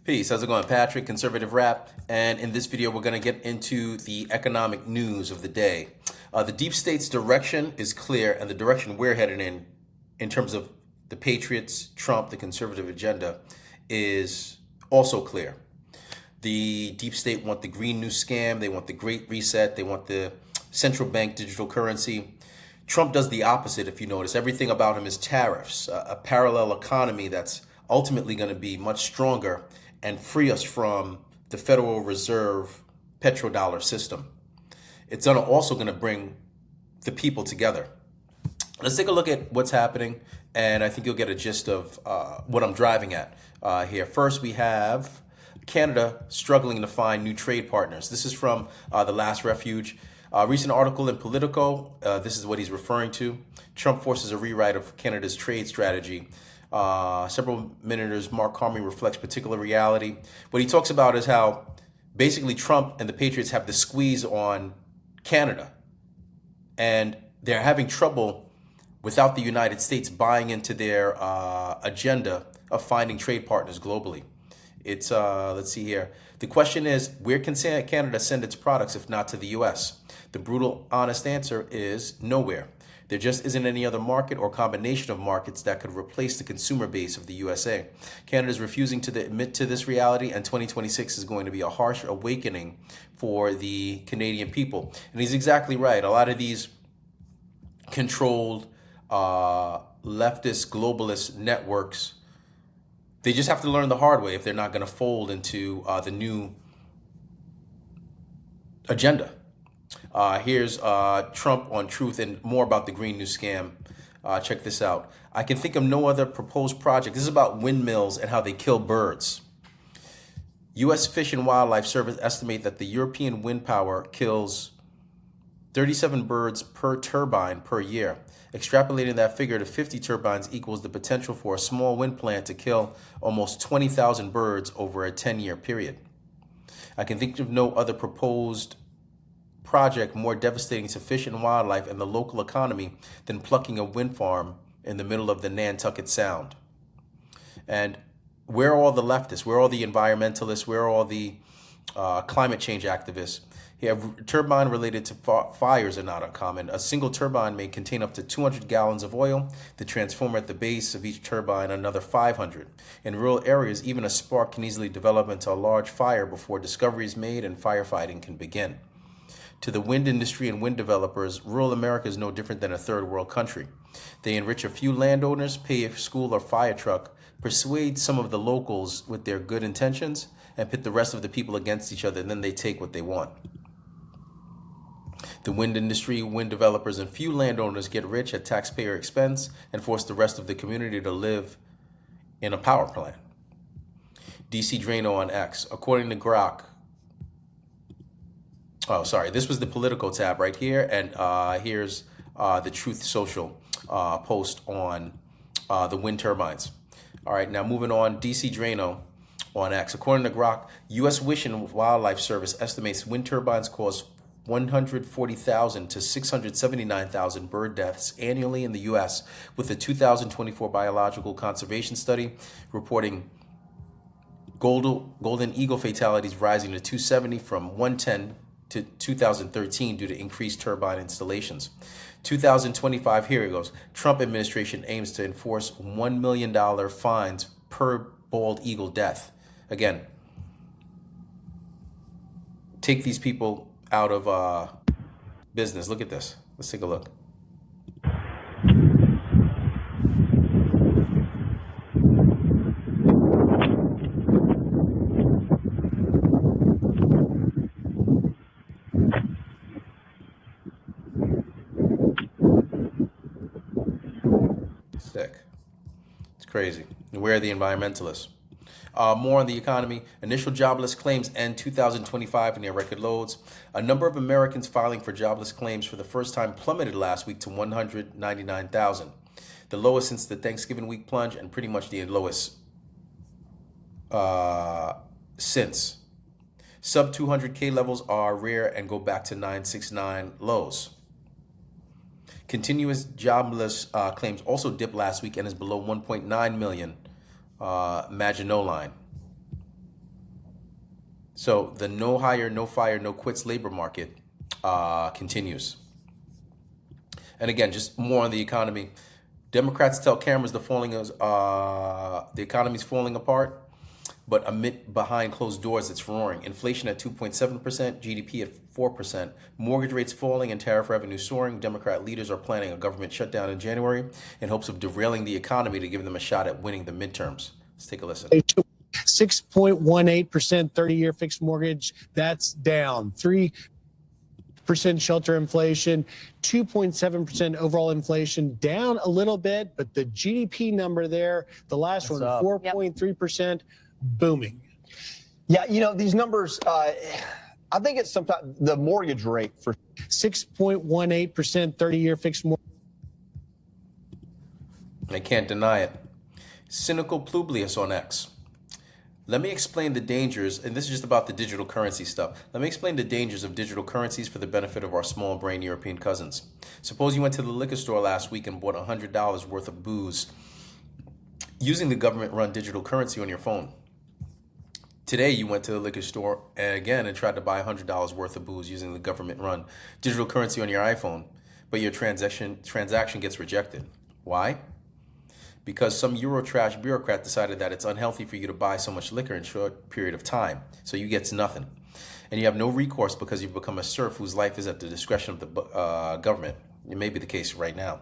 Peace. How's it going? Patrick, Conservative Rap. And in this video, we're going to get into the economic news of the day. The deep state's direction is clear, and the direction we're headed in terms of the Patriots, Trump, the conservative agenda, is also clear. The deep state want the Green New Scam. They want the Great Reset. They want the central bank digital currency. Trump does the opposite, if you notice. Everything about him is tariffs, a parallel economy that's ultimately going to be much stronger and free us from the Federal Reserve petrodollar system. It's also going to bring the people together. Let's take a look at what's happening, and I think you'll get a gist of what I'm driving at here. First, we have Canada struggling to find new trade partners. This is from The Last Refuge. Recent article in Politico, this is what he's referring to. Trump forces a rewrite of Canada's trade strategy. Several minuters, Mark Carmi reflects particular reality. What he talks about is how basically Trump and the Patriots have the squeeze on Canada. And they're having trouble without the United States buying into their agenda of finding trade partners globally. It's, let's see here. The question is, where can Canada send its products if not to the U.S.? The brutal, honest answer is nowhere. There just isn't any other market or combination of markets that could replace the consumer base of the USA. Canada is refusing to admit to this reality, and 2026 is going to be a harsh awakening for the Canadian people. And he's exactly right. A lot of these controlled leftist globalist networks, they just have to learn the hard way if they're not going to fold into the new agenda. Here's Trump on Truth and more about the Green New Scam. Check this out. I can think of no other proposed project. This is about windmills and how they kill birds. U.S. Fish and Wildlife Service estimate that the European wind power kills 37 birds per turbine per year. Extrapolating that figure to 50 turbines equals the potential for a small wind plant to kill almost 20,000 birds over a 10-year period. I can think of no other proposed project more devastating to fish and wildlife and the local economy than plucking a wind farm in the middle of the Nantucket Sound. And where are all the leftists? Where are all the environmentalists? Where are all the climate change activists? Here, turbine related to fires are not uncommon. A single turbine may contain up to 200 gallons of oil. The transformer at the base of each turbine, another 500. In rural areas, even a spark can easily develop into a large fire before discovery is made and firefighting can begin. To the wind industry and wind developers, rural America is no different than a third world country. They enrich a few landowners, pay a school or fire truck, persuade some of the locals with their good intentions, and pit the rest of the people against each other, and then they take what they want. The wind industry, wind developers, and few landowners get rich at taxpayer expense and force the rest of the community to live in a power plant. DC Drano on X. According to Grok, this was the Politico tab right here, and here's the Truth Social post on the wind turbines. All right, now moving on, DC Drano on X. According to Grok, U.S. Fish and Wildlife Service estimates wind turbines cause 140,000 to 679,000 bird deaths annually in the U.S., with the 2024 Biological Conservation Study reporting golden eagle fatalities rising to 270 from 110 to 2013 due to increased turbine installations. 2025, here it goes. Trump administration aims to enforce $1 million fines per bald eagle death. Again, take these people out of business. Look at this. Let's take a look. Sick. It's crazy. And where are the environmentalists? More on the economy. Initial jobless claims end 2025 near record lows. A number of Americans filing for jobless claims for the first time plummeted last week to 199,000. The lowest since the Thanksgiving week plunge, and pretty much the lowest since. Sub 200K levels are rare and go back to 969 lows. Continuous jobless claims also dipped last week and is below 1.9 million Maginot Line. So the no hire, no fire, no quits labor market continues. And again, just more on the economy. Democrats tell cameras the economy's falling apart, but behind closed doors, it's roaring. Inflation at 2.7%, GDP at 4%, mortgage rates falling, and tariff revenue soaring. Democrat leaders are planning a government shutdown in January in hopes of derailing the economy to give them a shot at winning the midterms. Let's take a listen. 6.18% 30-year fixed mortgage, that's down. 3% shelter inflation, 2.7% overall inflation, down a little bit, but the GDP number there, the last one, 4.3%, booming. Yeah, you know, these numbers, I think it's sometimes the mortgage rate for 6.18% 30-year fixed mortgage. I can't deny it. Cynical Publius on X. Let me explain the dangers, and this is just about the digital currency stuff. Let me explain the dangers of digital currencies for the benefit of our small brain European cousins. Suppose you went to the liquor store last week and bought $100 worth of booze using the government-run digital currency on your phone. Today, you went to the liquor store and tried to buy $100 worth of booze using the government-run digital currency on your iPhone, but your transaction gets rejected. Why? Because some Eurotrash bureaucrat decided that it's unhealthy for you to buy so much liquor in a short period of time, so you get nothing. And you have no recourse because you've become a serf whose life is at the discretion of the government. It may be the case right now.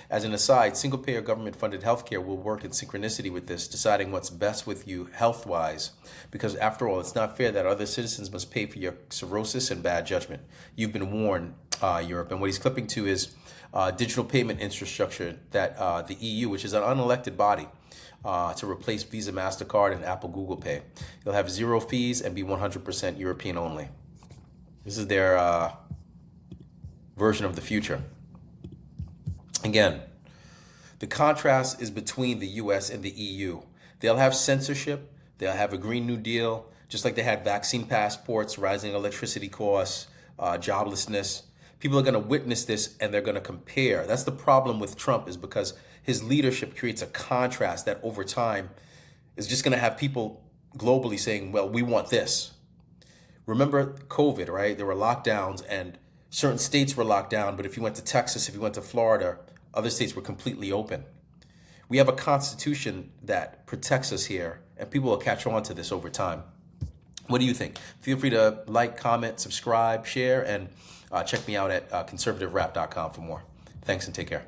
As an aside, single-payer government-funded healthcare will work in synchronicity with this, deciding what's best with you health-wise, because after all, it's not fair that other citizens must pay for your cirrhosis and bad judgment. You've been warned, Europe, and what he's clipping to is digital payment infrastructure that the EU, which is an unelected body, to replace Visa, MasterCard, and Apple Google Pay. They'll have zero fees and be 100% European only. This is their version of the future. Again, the contrast is between the US and the EU. They'll have censorship, they'll have a Green New Deal, just like they had vaccine passports, rising electricity costs, joblessness. People are going to witness this and they're going to compare. That's the problem with Trump, is because his leadership creates a contrast that over time is just going to have people globally saying, well, we want this. Remember COVID, right? There were lockdowns and certain states were locked down, but if you went to Texas, if you went to Florida, other states were completely open. We have a constitution that protects us here, and people will catch on to this over time. What do you think? Feel free to like, comment, subscribe, share, and check me out at ConservativeRap.com for more. Thanks and take care.